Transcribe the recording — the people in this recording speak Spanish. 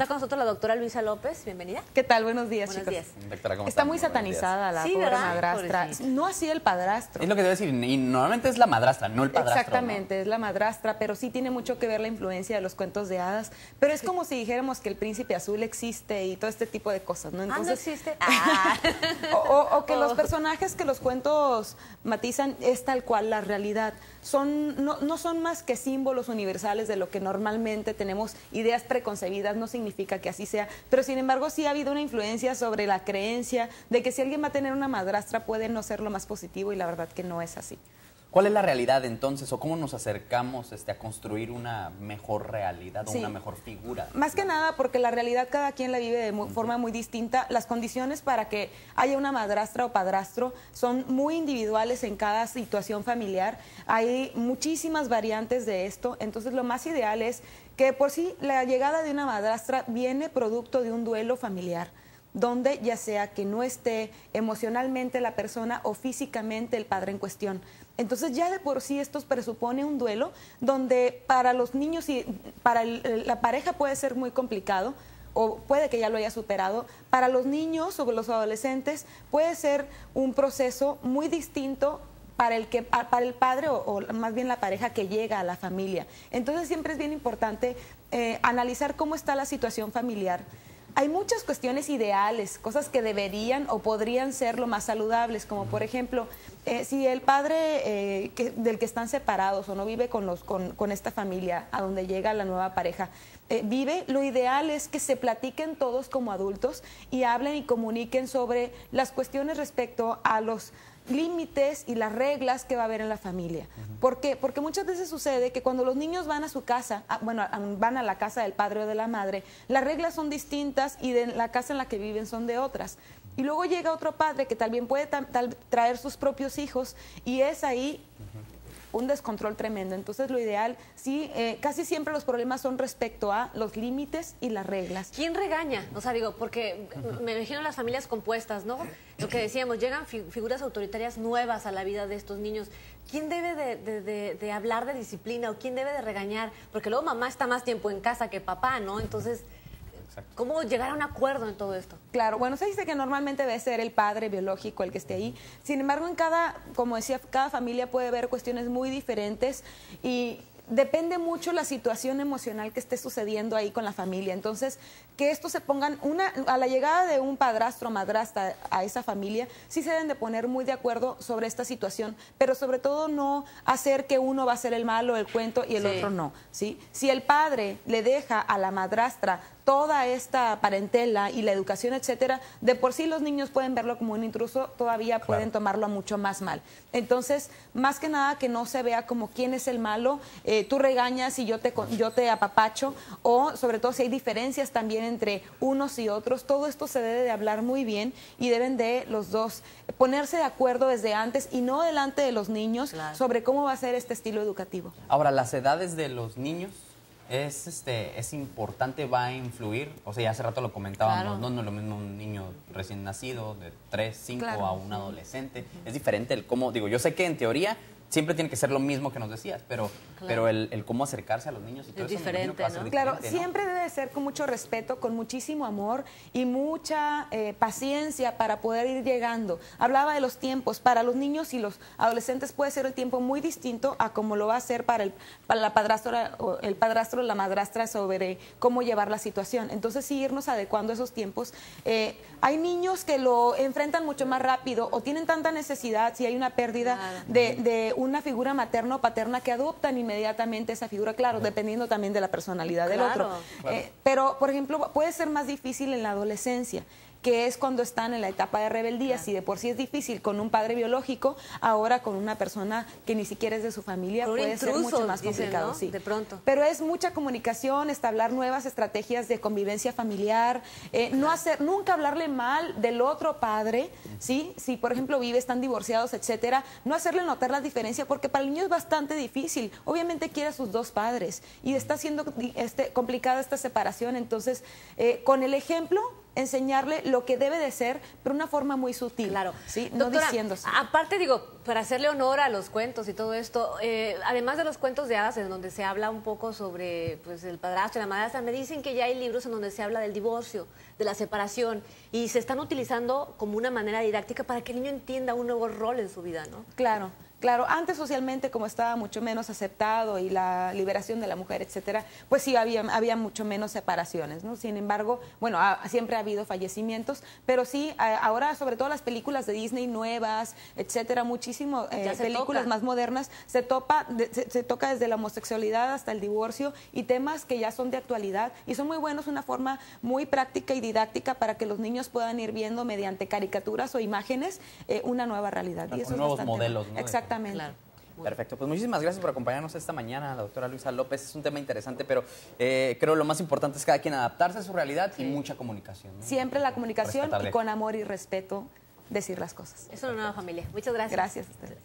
Está con nosotros la doctora Luisa López, bienvenida. ¿Qué tal? Buenos días, Buenos chicos. días. Doctora, ¿cómo Está están? muy satanizada la Sí, pobre ¿verdad? madrastra. Pobrecita. No así el padrastro. Es lo que debo decir, y normalmente es la madrastra, no el padrastro. Exactamente, es la madrastra, pero sí tiene mucho que ver la influencia de los cuentos de hadas. Pero es como si dijéramos que el príncipe azul existe y todo este tipo de cosas, ¿no? ¿No existe? O que los personajes que los cuentos matizan es tal cual la realidad. No son más que símbolos universales de lo que normalmente tenemos ideas preconcebidas, no significa que así sea, pero sin embargo sí ha habido una influencia sobre la creencia de que si alguien va a tener una madrastra puede no ser lo más positivo y la verdad que no es así. ¿Cuál es la realidad entonces o cómo nos acercamos a construir una mejor realidad o Sí. una mejor figura? Más que nada porque la realidad cada quien la vive de forma muy distinta. Las condiciones para que haya una madrastra o padrastro son muy individuales en cada situación familiar. Hay muchísimas variantes de esto, entonces lo más ideal es que por sí la llegada de una madrastra viene producto de un duelo familiar, donde ya sea que no esté emocionalmente la persona o físicamente el padre en cuestión. Entonces ya de por sí esto presupone un duelo donde para los niños y para la pareja puede ser muy complicado o puede que ya lo haya superado. Para los niños o los adolescentes puede ser un proceso muy distinto para el padre o más bien la pareja que llega a la familia. Entonces siempre es bien importante analizar cómo está la situación familiar. Hay muchas cuestiones ideales, cosas que deberían o podrían ser lo más saludables, como por ejemplo, si el padre del que están separados o no vive con esta familia a donde llega la nueva pareja, vive, lo ideal es que se platiquen todos como adultos y hablen y comuniquen sobre las cuestiones respecto a los límites y las reglas que va a haber en la familia. ¿Por qué? Porque muchas veces sucede que cuando los niños van a su casa, van a la casa del padre o de la madre, las reglas son distintas y de la casa en la que viven son de otras. Y luego llega otro padre que también puede traer sus propios hijos y es ahí un descontrol tremendo. Entonces lo ideal, sí, casi siempre los problemas son respecto a los límites y las reglas. ¿Quién regaña? O sea, digo, porque me imagino las familias compuestas, ¿no? Lo que decíamos, llegan figuras autoritarias nuevas a la vida de estos niños. ¿Quién debe de hablar de disciplina o quién debe de regañar? Porque luego mamá está más tiempo en casa que papá, ¿no? Entonces, ¿cómo llegar a un acuerdo en todo esto? Claro, bueno, se dice que normalmente debe ser el padre biológico el que esté ahí. Sin embargo, como decía, cada familia puede ver cuestiones muy diferentes y depende mucho la situación emocional que esté sucediendo ahí con la familia. Entonces, que estos se pongan, a la llegada de un padrastro o madrastra a esa familia, sí se deben de poner muy de acuerdo sobre esta situación, pero sobre todo no hacer que uno va a ser el malo, el cuento, y el otro no, ¿sí? Si el padre le deja a la madrastra toda esta parentela y la educación, etcétera, de por sí los niños pueden verlo como un intruso, todavía pueden tomarlo a mucho más mal. Entonces, más que nada que no se vea como quién es el malo, tú regañas y yo te apapacho, o sobre todo si hay diferencias también entre unos y otros, todo esto se debe de hablar muy bien y deben de los dos ponerse de acuerdo desde antes y no delante de los niños sobre cómo va a ser este estilo educativo. Ahora, las edades de los niños es importante, va a influir, o sea, ya hace rato lo comentábamos, no es lo mismo un niño recién nacido de 3, 5 a un adolescente, es diferente el cómo, digo, yo sé que en teoría siempre tiene que ser lo mismo que nos decías, pero el cómo acercarse a los niños y todo es eso diferente, me imagino que va a ser Claro, diferente, ¿no? siempre debe ser con mucho respeto, con muchísimo amor y mucha paciencia para poder ir llegando. Hablaba de los tiempos, para los niños y los adolescentes puede ser el tiempo muy distinto a como lo va a ser para la padrastra o el padrastro o la madrastra sobre cómo llevar la situación. Entonces sí irnos adecuando a esos tiempos. Hay niños que lo enfrentan mucho más rápido o tienen tanta necesidad si hay una pérdida de una figura materna o paterna que adoptan inmediatamente esa figura, claro, dependiendo también de la personalidad del otro. Pero, por ejemplo, puede ser más difícil en la adolescencia, que es cuando están en la etapa de rebeldía. Si de por sí es difícil con un padre biológico, ahora con una persona que ni siquiera es de su familia puede ser mucho más complicado. ¿no? Sí. De pronto. Pero es mucha comunicación, establecer nuevas estrategias de convivencia familiar, nunca hablarle mal del otro padre, ¿sí? Si por ejemplo están divorciados, etcétera, no hacerle notar la diferencia, porque para el niño es bastante difícil. Obviamente quiere a sus dos padres y está siendo complicada esta separación. Entonces, con el ejemplo enseñarle lo que debe de ser, pero de una forma muy sutil. Claro. ¿sí? Doctora, no diciéndose. Aparte, digo, para hacerle honor a los cuentos y todo esto, además de los cuentos de hadas en donde se habla un poco sobre pues, el padrastro y la madrastra, me dicen que ya hay libros en donde se habla del divorcio, de la separación, y se están utilizando como una manera didáctica para que el niño entienda un nuevo rol en su vida, ¿no? Claro. Claro, antes socialmente como estaba mucho menos aceptado y la liberación de la mujer, etcétera, pues sí había mucho menos separaciones, ¿no? Sin embargo, bueno, siempre ha habido fallecimientos, pero sí, ahora sobre todo las películas de Disney nuevas, etcétera, muchísimo películas más modernas, se toca desde la homosexualidad hasta el divorcio y temas que ya son de actualidad y son muy buenos, una forma muy práctica y didáctica para que los niños puedan ir viendo mediante caricaturas o imágenes una nueva realidad. Claro, y eso nuevos es modelos, ¿no? Exactamente. Claro. Perfecto, pues muchísimas gracias por acompañarnos esta mañana, la doctora Luisa López. Es un tema interesante, pero creo lo más importante es cada quien adaptarse a su realidad y mucha comunicación, ¿no? Siempre la comunicación y con amor y respeto decir las cosas. Es una nueva familia. Muchas gracias. Gracias a ustedes.